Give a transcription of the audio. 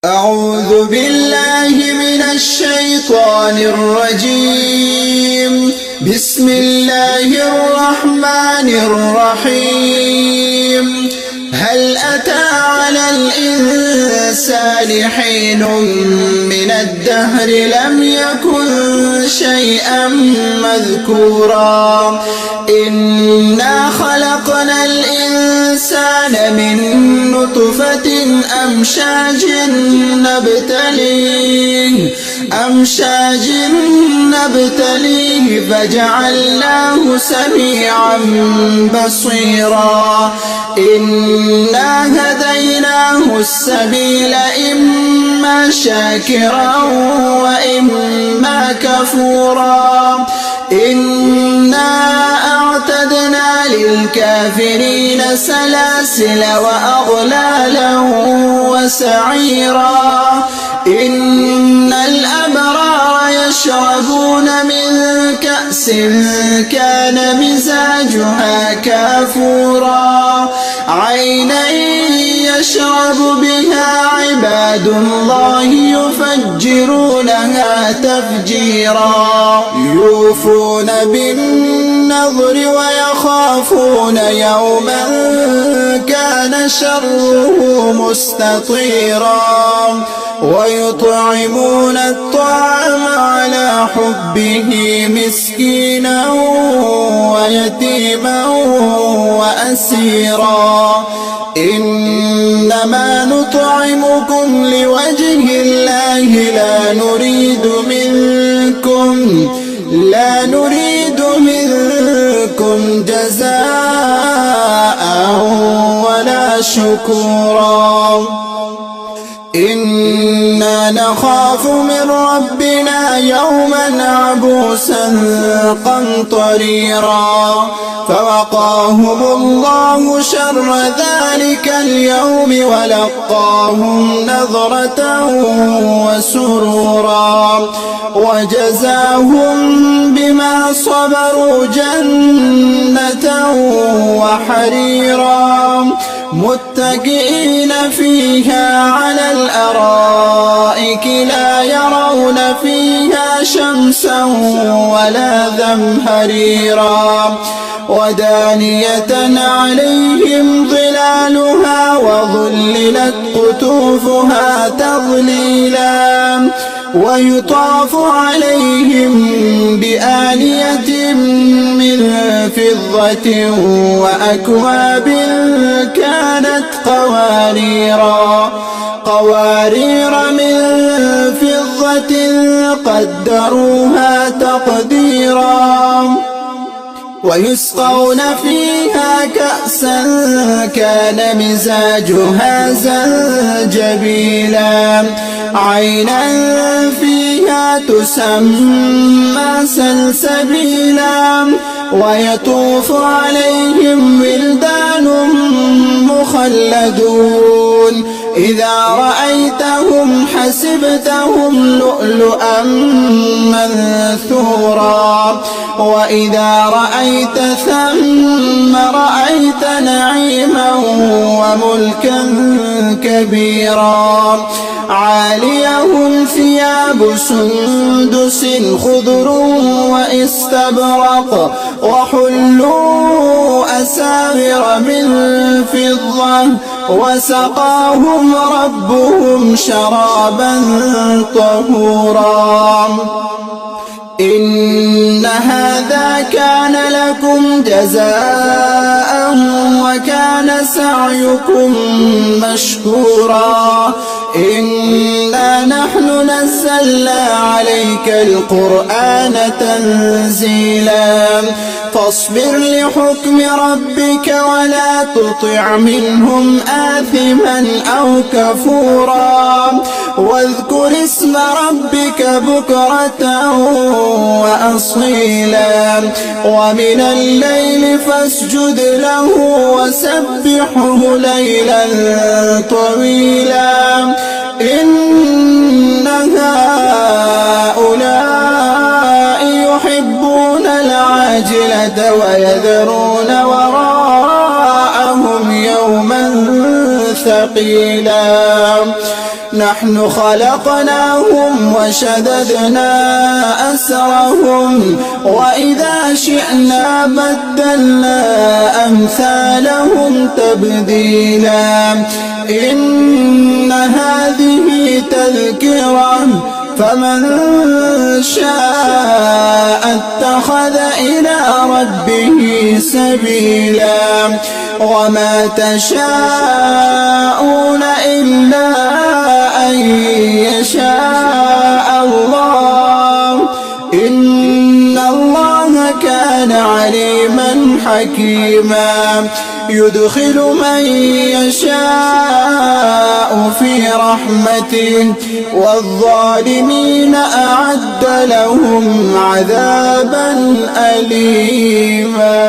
أعوذ بالله من الشيطان الرجيم. بسم الله الرحمن الرحيم. هل أتى على الإنسان حين من الدهر لم يكن شيئا مذكورا إنا خلقنا الإنسان من نطفة أمشاج نبتليه فجعلناه سميعا بصيرا إنا هديناه السبيل إما شاكرا وإما كفورا إنا أعتدنا للكافرين سلاسل وأغلالا وسعيرا إن الأبرار يشربون من كأس كان مزاجها كافورا عينا يشرب بها عباد الله يفجرونها تفجيرا يوفون بالنظر ويخافون يوما كان شره مستطيرا ويطعمون الطعام على حبه مسكينا ويتيما وأسيرا إنما نطعمكم لوجه الله لا نريد منكم جزاء ولا شكورا إنا نخاف من ربنا يوما عبوسا قمطريرا فوقاهم الله شر ذلك اليوم ولقاهم نظرة وسرورا وجزاهم بما صبروا جنة وحريرا متكئين فيها على الأرائك لا يرون فيها شمسا ولا زمهريرا ودانية عليهم ظلالها وظللت قطوفها تظليلا ويطاف عليهم بآنية من فضة وأكواب كانت قوارير من فضة قدروها تقديرا ويسقون فيها كأسا كان مزاجها زنجبيلا عينا فيها تسمى سلسبيلا ويطوف عليهم ولدان مخلدون إذا رأيتهم حسبتهم لؤلؤا منثورا وإذا رأيت ثم رأيت نعيما وملكا كبيرا عاليهم ثياب سندس خضر واستبرق وحلوا أساور من فضة وسقاهم ربهم شرابا طهورا إن هذا كان لكم جزاء وكان سعيكم مشكورا إنا نحن نزلنا عليك القرآن تنزيلا فاصبر لحكم ربك ولا تطع منهم آثما أو كفورا واذكر اسم ربك بكرة وأصيلا ومن الليل فاسجد له وسبحه ليلا طويلا إن هؤلاء يحبون العاجلة ويذرون وراءهم يوما ثقيلا نحن خلقناهم وشددنا أسرهم وإذا شئنا بدلنا أمثالهم تبديلا إن هذه تذكرة فمن شاء اتخذ إلى ربه سبيلا وما تشاءون إلا أن يشاء الله إن الله كان عليما حكيما يدخل من يشاء في رحمته والظالمين أعد لهم عذابا أليما.